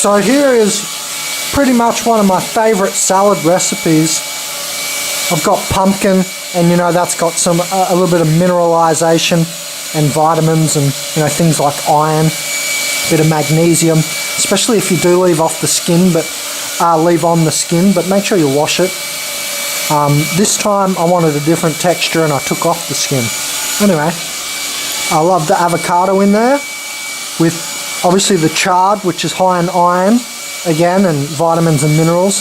So here is pretty much one of my favorite salad recipes. I've got pumpkin, and you know that's got some a little bit of mineralization and vitamins and things like iron, a bit of magnesium, especially if you do leave off the skin, but leave on the skin, but make sure you wash it. This time I wanted a different texture and I took off the skin. Anyway, I love the avocado in there with obviously the chard, which is high in iron again, and vitamins and minerals.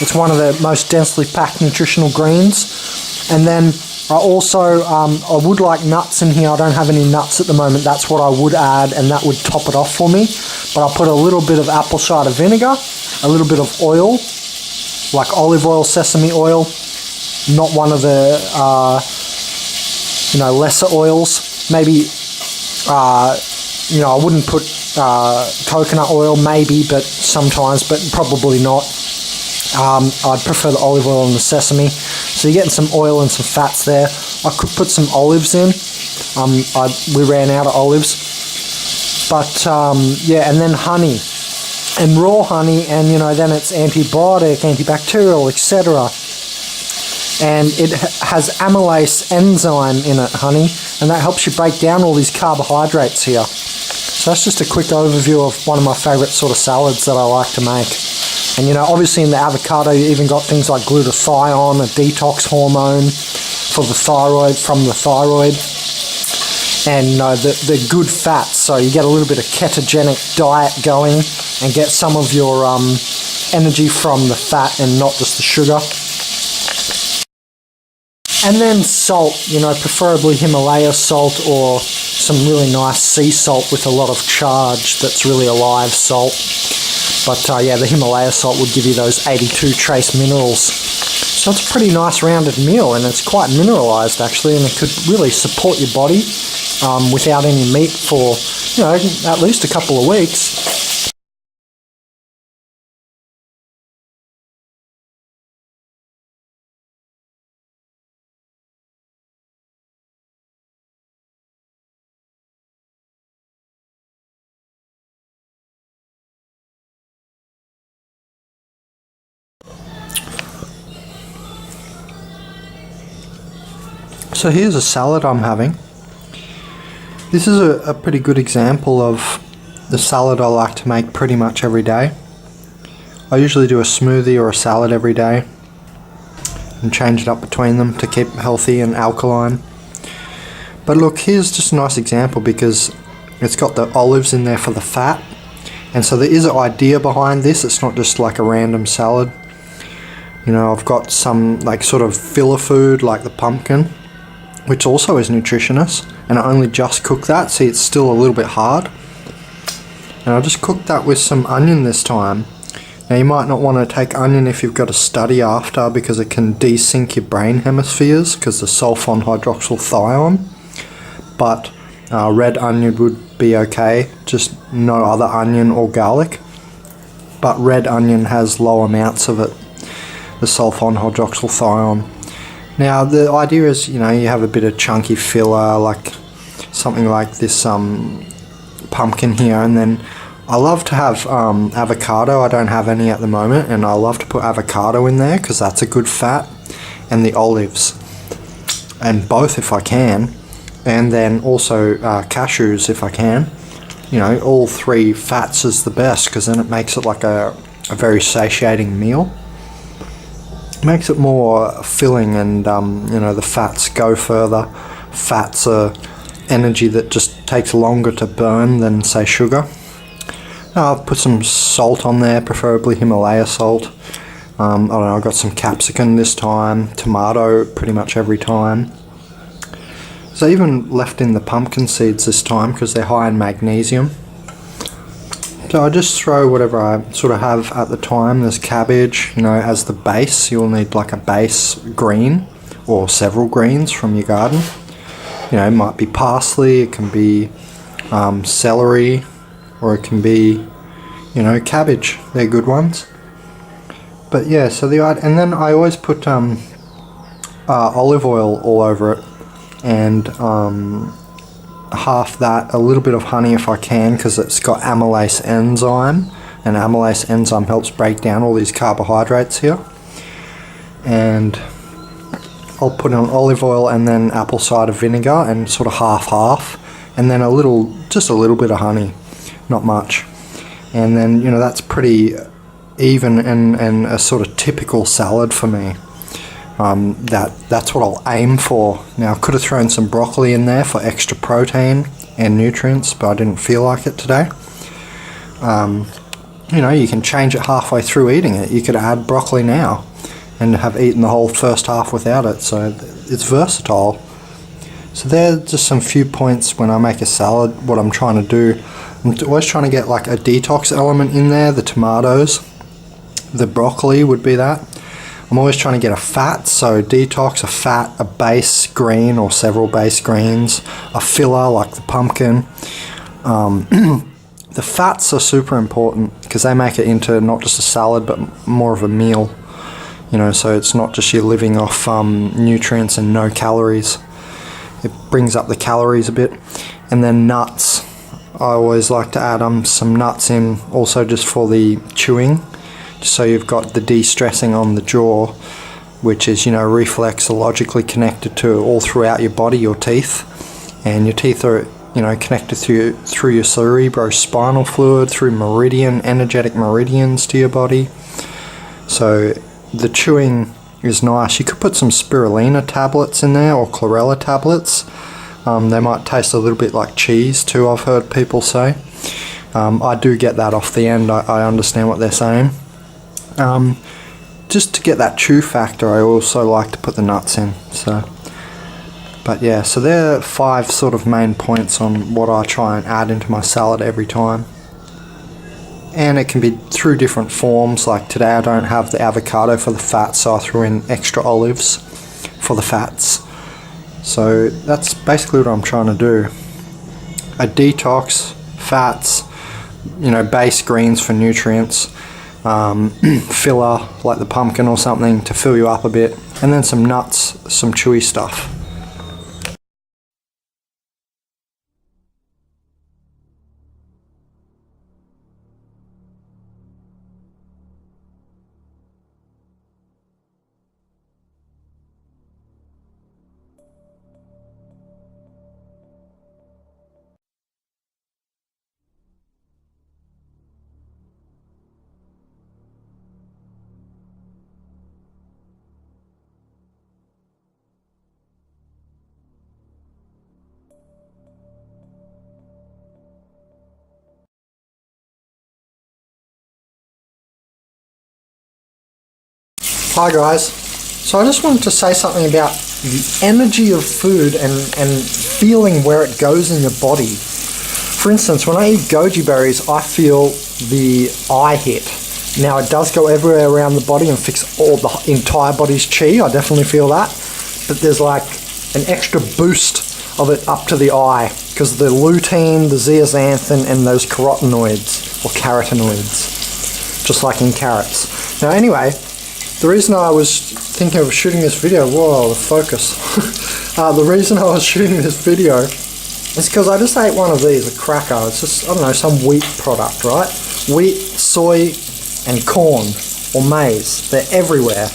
It's one of the most densely packed nutritional greens. And then I also, I would like nuts in here. I don't have any nuts at the moment. That's what I would add, and that would top it off for me. But I'll put a little bit of apple cider vinegar, a little bit of oil, like olive oil, sesame oil, not one of the, lesser oils. Maybe, I wouldn't put coconut oil, maybe, but sometimes, but probably not. I'd prefer the olive oil and the sesame. So you're getting some oil and some fats there. I could put some olives in. We ran out of olives. But yeah, and then honey. And raw honey, and then it's antibiotic, antibacterial, etc. And it has amylase enzyme in it, honey, and that helps you break down all these carbohydrates here. So that's just a quick overview of one of my favourite sort of salads that I like to make. And obviously in the avocado you even got things like glutathione, a detox hormone for the thyroid, from the thyroid. And the good fats, so you get a little bit of ketogenic diet going and get some of your energy from the fat and not just the sugar. And then salt, preferably Himalaya salt or some really nice sea salt with a lot of charge that's really a live salt. But yeah, the Himalaya salt would give you those 82 trace minerals. So it's a pretty nice rounded meal, and it's quite mineralized actually, and it could really support your body without any meat for, at least a couple of weeks. So here's a salad I'm having. This is a pretty good example of the salad I like to make pretty much every day. I usually do a smoothie or a salad every day and change it up between them to keep healthy and alkaline. But look, here's just a nice example because it's got the olives in there for the fat, and so there is an idea behind this. It's not just like a random salad. I've got some like sort of filler food like the pumpkin, which also is nutritious, and I only just cooked that. See, it's still a little bit hard, and I just cooked that with some onion this time. Now you might not want to take onion if you've got to study after, because it can desync your brain hemispheres because the sulfon hydroxylthione, but red onion would be okay, just no other onion or garlic. But red onion has low amounts of it, the sulfon hydroxylthione. Now the idea is, you have a bit of chunky filler, like something like this pumpkin here, and then I love to have avocado. I don't have any at the moment, and I love to put avocado in there because that's a good fat, and the olives, and both if I can, and then also cashews if I can. All three fats is the best because then it makes it like a very satiating meal. Makes it more filling, and the fats go further. Fats are energy that just takes longer to burn than say sugar. I'll put some salt on there, preferably Himalaya salt. I don't know, I've got some capsicum this time, tomato pretty much every time. So I even left in the pumpkin seeds this time because they're high in magnesium. So I just throw whatever I sort of have at the time. There's cabbage, as the base. You'll need like a base green or several greens from your garden. It might be parsley, it can be celery, or it can be, cabbage. They're good ones. But yeah, so and then I always put olive oil all over it, and half that, a little bit of honey if I can, because it's got amylase enzyme, an amylase enzyme helps break down all these carbohydrates here. And I'll put on olive oil and then apple cider vinegar and sort of half-half, and then just a little bit of honey, not much. And then, you know, that's pretty even and a sort of typical salad for me. That's what I'll aim for. Now, I could have thrown some broccoli in there for extra protein and nutrients, but I didn't feel like it today. You know, you can change it halfway through eating it. You could add broccoli now and have eaten the whole first half without it, so it's versatile. So there's just some few points when I make a salad, what I'm trying to do. I'm always trying to get like a detox element in there, the tomatoes, the broccoli would be that. I'm always trying to get a fat, so detox, a fat, a base green or several base greens, a filler like the pumpkin. The fats are super important because they make it into not just a salad but more of a meal. You know, so it's not just you're living off nutrients and no calories. It brings up the calories a bit. And then nuts. I always like to add some nuts in also just for the chewing. Just so you've got the de-stressing on the jaw, which is, you know, reflexologically connected to all throughout your body, your teeth. And your teeth are, you know, connected through your cerebrospinal fluid, through energetic meridians to your body. So the chewing is nice. You could put some spirulina tablets in there or chlorella tablets. They might taste a little bit like cheese too, I've heard people say. I do get that off the end. I understand what they're saying. Just to get that chew factor, I also like to put the nuts in. But yeah, so there are 5 sort of main points on what I try and add into my salad every time. And it can be through different forms. Like today I don't have the avocado for the fat, so I threw in extra olives for the fats. So that's basically what I'm trying to do. A detox, fats, you know, base greens for nutrients, filler like the pumpkin or something to fill you up a bit, and then some nuts, some chewy stuff. Hi guys, so I just wanted to say something about the energy of food and feeling where it goes in your body. For instance, when I eat goji berries, I feel the eye hit. Now it does go everywhere around the body and fix all the entire body's chi, I definitely feel that, but there's like an extra boost of it up to the eye because the lutein, the zeaxanthin and those carotenoids or carotenoids, just like in carrots. Now anyway, the reason I was thinking of shooting this video, whoa, the focus. The reason I was shooting this video is because I just ate one of these, a cracker. It's just, I don't know, some wheat product, right? Wheat, soy, and corn, or maize. They're everywhere.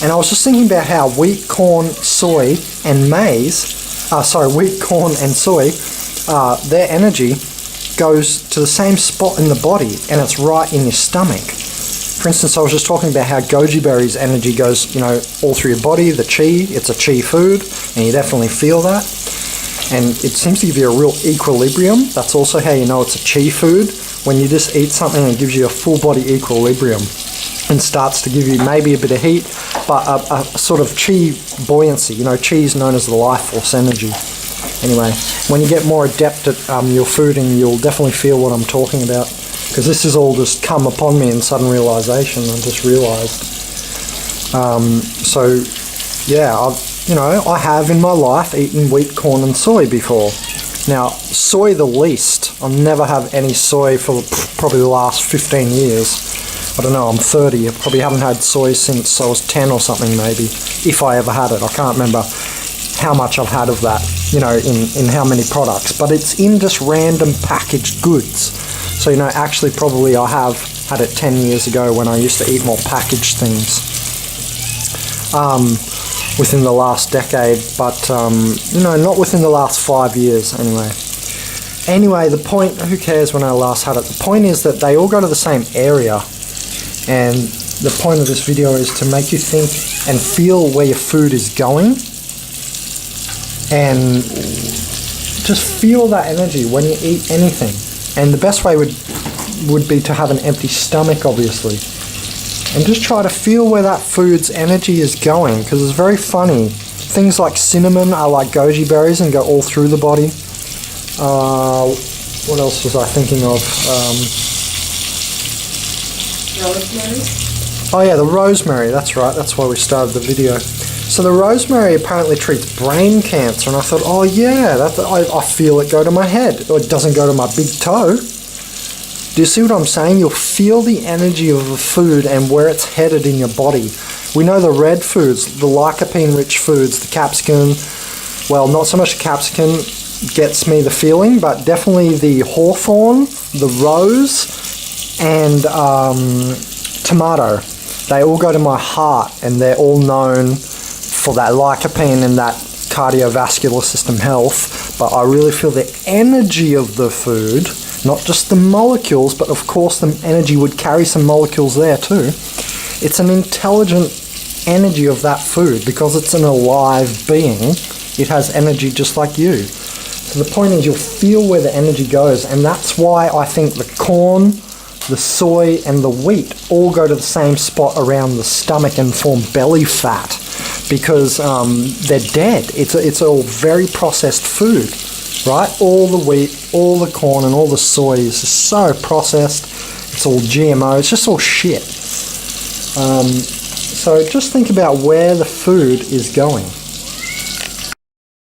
And I was just thinking about how wheat, corn, soy, and maize, wheat, corn, and soy, their energy goes to the same spot in the body, and it's right in your stomach. For instance, I was just talking about how goji berries energy goes, you know, all through your body, the chi, it's a chi food, and you definitely feel that. And it seems to give you a real equilibrium. That's also how you know it's a chi food, when you just eat something that gives you a full body equilibrium and starts to give you maybe a bit of heat, but a sort of chi buoyancy. You know, chi is known as the life force energy. Anyway, when you get more adept at your food, and you'll definitely feel what I'm talking about. Because this has all just come upon me in sudden realization. I just realized. So, yeah, I have in my life eaten wheat, corn, and soy before. Now, soy the least. I'll never have any soy for probably the last 15 years. I don't know, I'm 30. I probably haven't had soy since I was 10 or something, maybe. If I ever had it. I can't remember how much I've had of that, you know, in how many products. But it's in just random packaged goods. So, you know, actually probably I have had it 10 years ago when I used to eat more packaged things within the last decade, but, you know, not within the last 5 years anyway. Anyway, the point, who cares when I last had it? The point is that they all go to the same area, and the point of this video is to make you think and feel where your food is going, and just feel that energy when you eat anything. And the best way would be to have an empty stomach, obviously, and just try to feel where that food's energy is going, because it's very funny. Things like cinnamon are like goji berries and go all through the body. What else was I thinking of? Rosemary? Oh yeah, the rosemary, that's right, that's why we started the video. So the rosemary apparently treats brain cancer, and I thought, oh yeah, I feel it go to my head, or it doesn't go to my big toe. Do you see what I'm saying? You'll feel the energy of the food and where it's headed in your body. We know the red foods, the lycopene-rich foods, the capsicum, well, not so much capsicum gets me the feeling, but definitely the hawthorn, the rose, and tomato. They all go to my heart, and they're all known for that lycopene and that cardiovascular system health. But I really feel the energy of the food, not just the molecules, but of course the energy would carry some molecules there too. It's an intelligent energy of that food because it's an alive being. It has energy just like you. So the point is you'll feel where the energy goes, and that's why I think the corn, the soy and the wheat all go to the same spot around the stomach and form belly fat, because they're dead. It's all very processed food, right? All the wheat, all the corn and all the soy is just so processed. It's all GMO, it's just all shit. So just think about where the food is going.